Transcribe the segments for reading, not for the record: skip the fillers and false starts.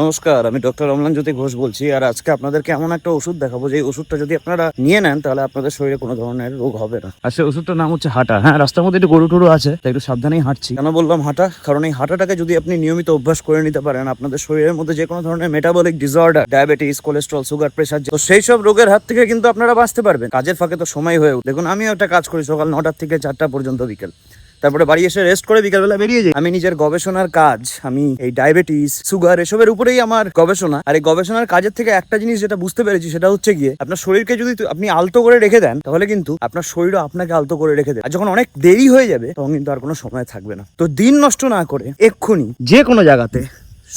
নমস্কার, আমি ডক্টর অম্লানজ্যোতি ঘোষ বলছি। আর আজকে আপনাদেরকে এমন একটা ওষুধ দেখাবো যে ওষুধটা যদি আপনারা নিয়ে নেন তাহলে আপনাদের শরীরে কোনো ধরনের রোগ হবে না। আর সেই ওষুধটার নাম হচ্ছে হাঁটা। হ্যাঁ, রাস্তার মধ্যে একটু গরু টরু আছে, তাই একটু সাবধানেই হাঁটছি। কেন বললাম হাঁটা? কারণ এই হাঁটাটাকে যদি আপনি নিয়মিত অভ্যাস করে নিতে পারেন, আপনাদের শরীরের মধ্যে যে কোনো ধরনের metabolic disorder, diabetes, cholesterol, sugar, pressure, তো সেই সব রোগের হাত থেকে কিন্তু আপনারা বাঁচতে পারবেন। কাজের ফাঁকে তো সময় হয়ে দেখুন, আমিও একটা কাজ করি সকাল 9টা থেকে 4টা পর্যন্ত বিকেল, তারপরে বাড়ি এসে রেস্ট করে বিকালবেলা বেরিয়ে যাই। আমি নিজের গবেষণার কাজ, আমি এই ডায়াবেটিস, সুগার এসবের উপরেই আমার গবেষণা। আর এই গবেষণার কাজের থেকে একটা জিনিস যেটা বুঝতে পেরেছি সেটা হচ্ছে গিয়ে আপনার শরীরকে যদি আপনি আলতো করে রেখে দেন তাহলে কিন্তু আপনার শরীরও আপনাকে আলতো করে রেখে দেয়। আর যখন অনেক দেরি হয়ে যাবে তখন কিন্তু আর কোনো সময় থাকবে না। তো দিন নষ্ট না করে এক্ষুনি যে কোনো জায়গাতে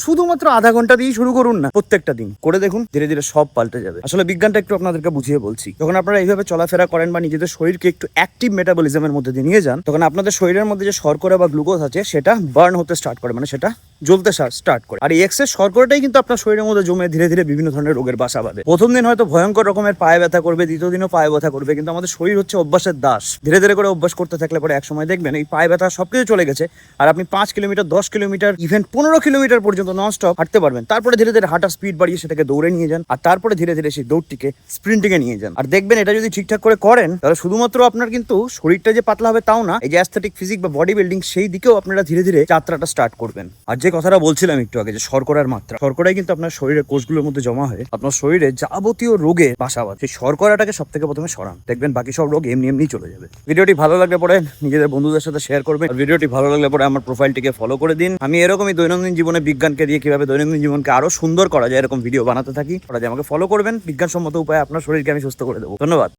শুধুমাত্র আধা ঘন্টা দিয়ে শুরু করুন না, প্রত্যেকটা দিন করে দেখুন, ধীরে ধীরে সব পাল্টে যাবে। আসলে বিজ্ঞানটা একটু আপনাদেরকে বুঝিয়ে বলছি। যখন আপনারা এইভাবে চলাফেরা করেন বা নিজেদের শরীরকে একটু অ্যাক্টিভ মেটাবলিজমের মধ্যে দিয়ে নিয়ে যান, তখন আপনাদের শরীরের মধ্যে যে শর্করা বা গ্লুকোজ আছে সেটা বার্ন হতে স্টার্ট করে, মানে সেটা জ্বলতে স্টার্ট করে। আর এই এক্সেস শর্করাটাই কিন্তু আপনার শরীরের মধ্যে জমে ধীরে ধীরে বিভিন্ন ধরনের রোগের বাসা বাঁধে। প্রথম দিন হয়তো ভয়ঙ্কর রকমের পায়ে ব্যথা করবে, দ্বিতীয় দিনও পায়ে ব্যথা করবে, কিন্তু আমাদের শরীর হচ্ছে অভ্যাসের দাস। ধীরে ধীরে করে অভ্যাস করতে থাকলে পরে এক সময় দেখবেন এই পায়ে ব্যথা সবকিছু চলে গেছে, আর আপনি 5 কিলোমিটার, 10 কিলোমিটার, ইভেন 15 কিলোমিটার পর্যন্ত নন স্টপ হাঁটতে পারবেন। তারপরে ধীরে ধীরে হাঁটার স্পিড বাড়িয়ে সেটাকে দৌড়ে নিয়ে যান, আর তারপরে ধীরে ধীরে সেই দৌড়টিকে স্প্রিন্টিং এ নিয়ে যান। আর দেখবেন এটা যদি ঠিকঠাক করে করেন তাহলে শুধুমাত্র আপনার কিন্তু শরীরটা যে পাতলা হবে তাও না, এই যে অ্যাস্থেটিক ফিজিক বা বডি বিল্ডিং সেই দিকেও আপনারা ধীরে ধীরে যাত্রাটা স্টার্ট করবেন। আর যে কথাটা বলছিলাম একটু আগে, যে শর্করার মাত্রা, শর্করাই কিন্তু আপনার শরীরের কোষগুলোর মধ্যে জমা হয়ে আপনার শরীরে যাবতীয় রোগে বাসা বাঁধে। সেই শর্করাটাকে সব থেকে প্রথমে সরান, দেখবেন বাকি সব রোগ এমনি এমনি চলে যাবে। ভিডিওটি ভালো লাগলে পরে নিজেদের বন্ধুদের সাথে শেয়ার করবেন। আর ভিডিওটি ভালো লাগলে পরে আমার প্রোফাইলটিকে ফলো করে দিন। আমি এরকমই দৈনন্দিন জীবনে বিজ্ঞানকে দিয়ে কিভাবে দৈনন্দিন জীবনকে আরো সুন্দর করা যায় এরকম ভিডিও বানাতে থাকি। ওরা যে আমাকে ফলো করবেন, বিজ্ঞানসম্মত উপায়ে আপনার শরীরকে আমি সুস্থ করে দেবো। ধন্যবাদ।